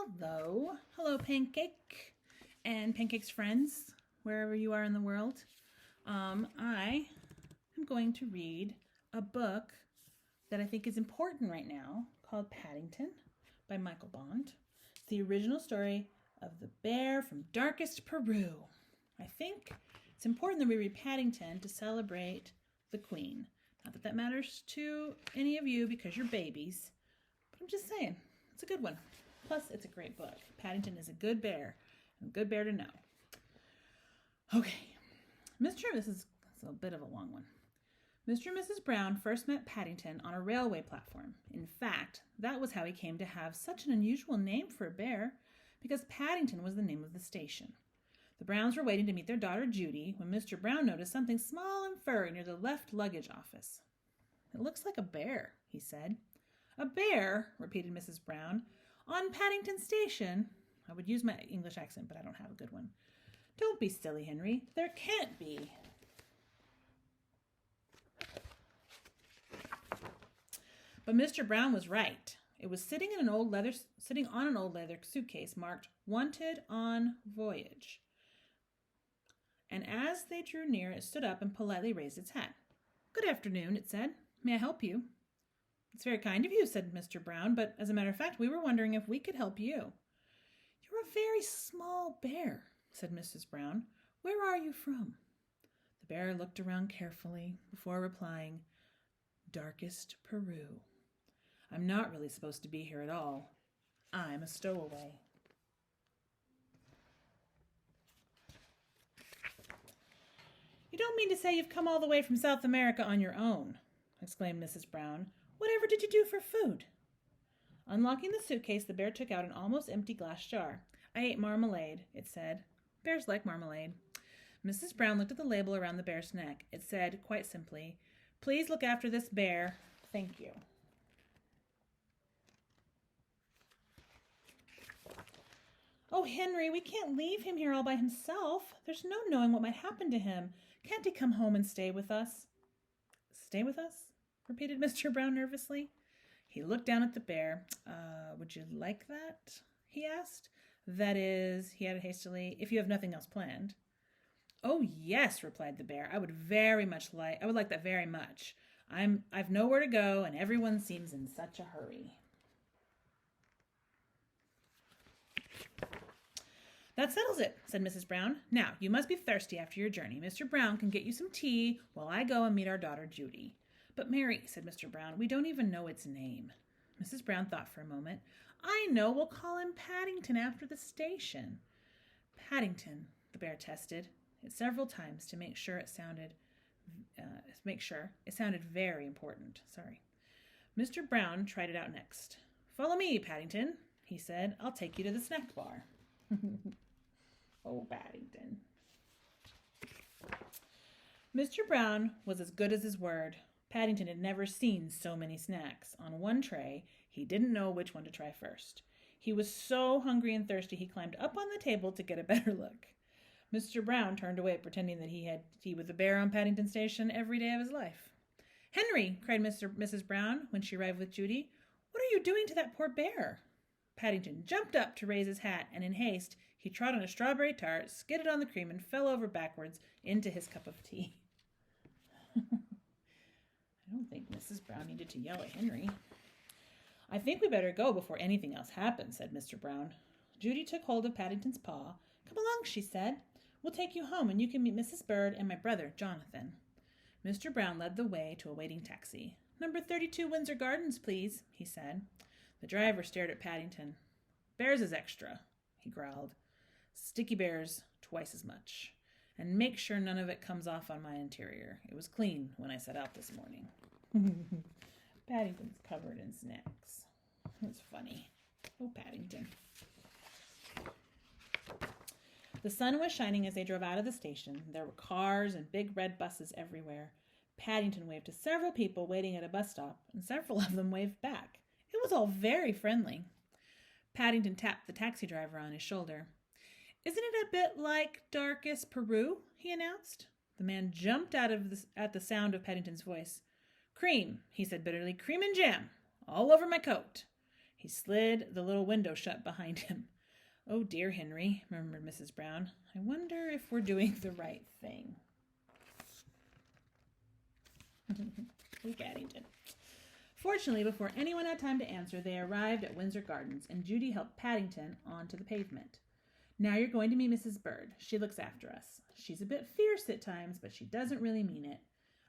Hello, Pancake and Pancake's friends, wherever you are in the world. I am going to read a book that I think is important right now called Paddington by Michael Bond. It's the original story of the bear from darkest Peru. I think it's important that we read Paddington to celebrate the Queen. Not that that matters to any of you because you're babies, but I'm just saying, it's a good one. Plus, it's a great book. Paddington is a good bear, and a good bear to know. Okay, this is a bit of a long one. Mr. and Mrs. Brown first met Paddington on a railway platform. In fact, that was how he came to have such an unusual name for a bear, because Paddington was the name of the station. The Browns were waiting to meet their daughter Judy when Mr. Brown noticed something small and furry near the left luggage office. "It looks like a bear," he said. "A bear?" repeated Mrs. Brown. "On Paddington Station?" I would use my English accent, but I don't have a good one. "Don't be silly, Henry. There can't be." But Mr. Brown was right. It was sitting on an old leather suitcase marked "Wanted on Voyage." And as they drew near, it stood up and politely raised its hat. "Good afternoon," it said. "May I help you?" "It's very kind of you," said Mr. Brown, "but as a matter of fact, we were wondering if we could help you." "You're a very small bear," said Mrs. Brown. "Where are you from?" The bear looked around carefully before replying, "Darkest Peru. I'm not really supposed to be here at all. I'm a stowaway." "You don't mean to say you've come all the way from South America on your own," exclaimed Mrs. Brown. "Whatever did you do for food?" Unlocking the suitcase, the bear took out an almost empty glass jar. "I ate marmalade," it said. Bears like marmalade. Mrs. Brown looked at the label around the bear's neck. It said, quite simply, "Please look after this bear. Thank you." "Oh, Henry, we can't leave him here all by himself. There's no knowing what might happen to him. Can't he come home and stay with us?" "Stay with us?" repeated Mr. Brown nervously. He looked down at the bear. Would you like that?" he asked. "That is," he added hastily, "if you have nothing else planned." "Oh, yes," replied the bear. I would like that very much. I've nowhere to go, and everyone seems in such a hurry." "That settles it," said Mrs. Brown. "Now, you must be thirsty after your journey. Mr. Brown can get you some tea while I go and meet our daughter Judy." "But Mary," said Mr. Brown, "we don't even know its name." Mrs. Brown thought for a moment. "I know, we'll call him Paddington after the station." "Paddington," the bear tested it several times to make sure it sounded very important. Mr. Brown tried it out next. "Follow me, Paddington," he said. "I'll take you to the snack bar." Oh, Paddington. Mr. Brown was as good as his word. Paddington had never seen so many snacks. On one tray, he didn't know which one to try first. He was so hungry and thirsty he climbed up on the table to get a better look. Mr. Brown turned away, pretending that he had tea with the bear on Paddington Station every day of his life. "Henry," cried Mrs. Brown when she arrived with Judy, "what are you doing to that poor bear?" Paddington jumped up to raise his hat, and in haste he trod on a strawberry tart, skidded on the cream, and fell over backwards into his cup of tea. I don't think Mrs. Brown needed to yell at Henry. "I think we better go before anything else happens," said Mr. Brown. Judy took hold of Paddington's paw. "Come along," she said. "We'll take you home, and you can meet Mrs. Bird and my brother, Jonathan." Mr. Brown led the way to a waiting taxi. "Number 32 Windsor Gardens, please," he said. The driver stared at Paddington. "Bears is extra," he growled. "Sticky bears, twice as much. And make sure none of it comes off on my interior. It was clean when I set out this morning." Paddington's covered in snacks. It's funny. Oh, Paddington. The sun was shining as they drove out of the station. There were cars and big red buses everywhere. Paddington waved to several people waiting at a bus stop, and several of them waved back. It was all very friendly. Paddington tapped the taxi driver on his shoulder. "Isn't it a bit like darkest Peru?" he announced. The man jumped out at the sound of Paddington's voice. "Cream," he said bitterly. "Cream and jam. All over my coat." He slid the little window shut behind him. "Oh dear, Henry," murmured Mrs. Brown. "I wonder if we're doing the right thing." Poor Paddington. Fortunately, before anyone had time to answer, they arrived at Windsor Gardens, and Judy helped Paddington onto the pavement. "Now you're going to meet Mrs. Bird. She looks after us. She's a bit fierce at times, but she doesn't really mean it.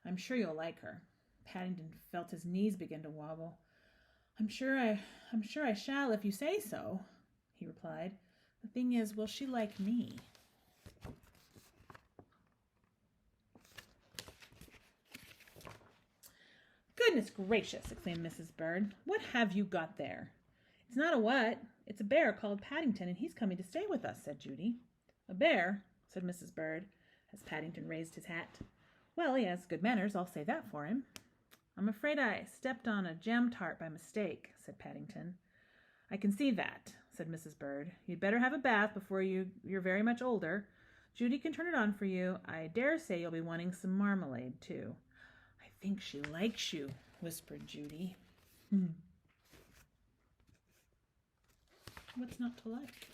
I'm sure you'll like her." Paddington felt his knees begin to wobble. I'm sure I shall if you say so," he replied. "The thing is, will she like me?" "Goodness gracious!" exclaimed Mrs. Bird. "What have you got there?" "It's not a what. It's a bear called Paddington, and he's coming to stay with us," said Judy. "A bear?" said Mrs. Bird, as Paddington raised his hat. "Well, he has good manners, I'll say that for him." "I'm afraid I stepped on a jam tart by mistake," said Paddington. "I can see that," said Mrs. Bird. "You'd better have a bath before you're very much older. Judy can turn it on for you. I dare say you'll be wanting some marmalade, too." "I think she likes you," whispered Judy. What's not to like?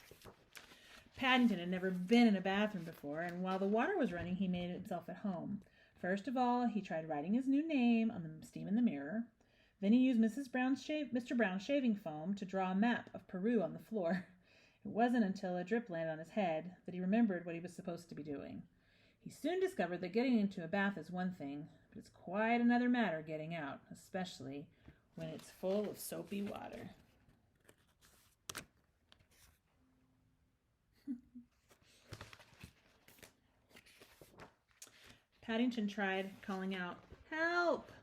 Paddington had never been in a bathroom before, and while the water was running, he made himself at home. First of all, he tried writing his new name on the steam in the mirror. Then he used Mr. Brown's shaving foam to draw a map of Peru on the floor. It wasn't until a drip landed on his head that he remembered what he was supposed to be doing. He soon discovered that getting into a bath is one thing, but it's quite another matter getting out, especially when it's full of soapy water. Paddington tried calling out, "Help!"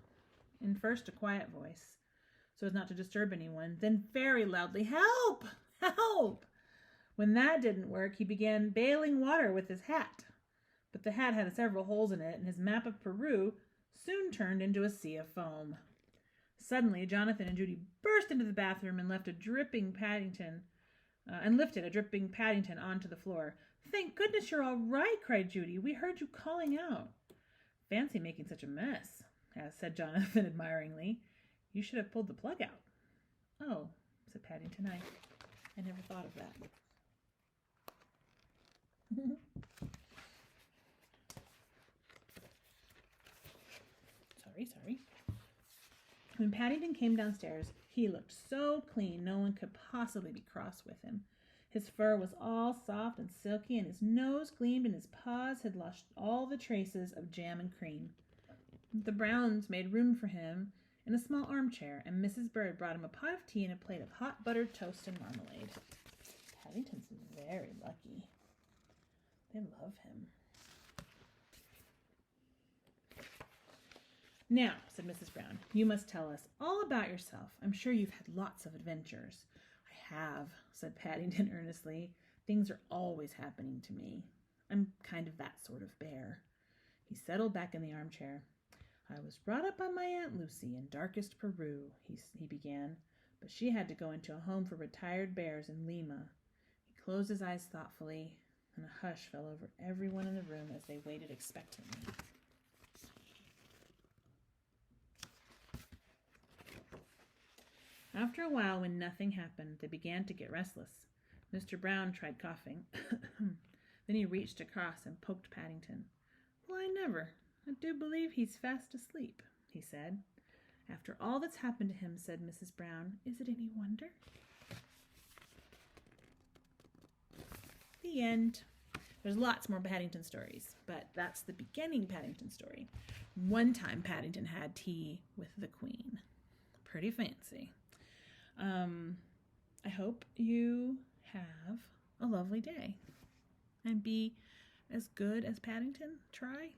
in first a quiet voice, so as not to disturb anyone, then very loudly, "Help! Help!" When that didn't work, he began bailing water with his hat. But the hat had several holes in it, and his map of Peru soon turned into a sea of foam. Suddenly, Jonathan and Judy burst into the bathroom and lifted a dripping Paddington onto the floor. "Thank goodness you're all right," cried Judy. "We heard you calling out." "Fancy making such a mess," said Jonathan admiringly. "You should have pulled the plug out." "Oh," said Paddington, I never thought of that. Sorry. When Paddington came downstairs, he looked so clean no one could possibly be cross with him. His fur was all soft and silky, and his nose gleamed, and his paws had lost all the traces of jam and cream. The Browns made room for him in a small armchair, and Mrs. Bird brought him a pot of tea and a plate of hot buttered toast and marmalade. Paddington's very lucky. They love him. "Now," said Mrs. Brown, "you must tell us all about yourself. I'm sure you've had lots of adventures." "I have," said Paddington earnestly. "Things are always happening to me. I'm kind of that sort of bear." He settled back in the armchair. "I was brought up by my Aunt Lucy in darkest Peru," he began, "but she had to go into a home for retired bears in Lima." He closed his eyes thoughtfully, and a hush fell over everyone in the room as they waited expectantly. After a while, when nothing happened, they began to get restless. Mr. Brown tried coughing. Then he reached across and poked Paddington. "Well, I never. I do believe he's fast asleep," he said. "After all that's happened to him," said Mrs. Brown, "is it any wonder?" The end. There's lots more Paddington stories, but that's the beginning Paddington story. One time Paddington had tea with the Queen. Pretty fancy. I hope you have a lovely day and be as good as Paddington. Try.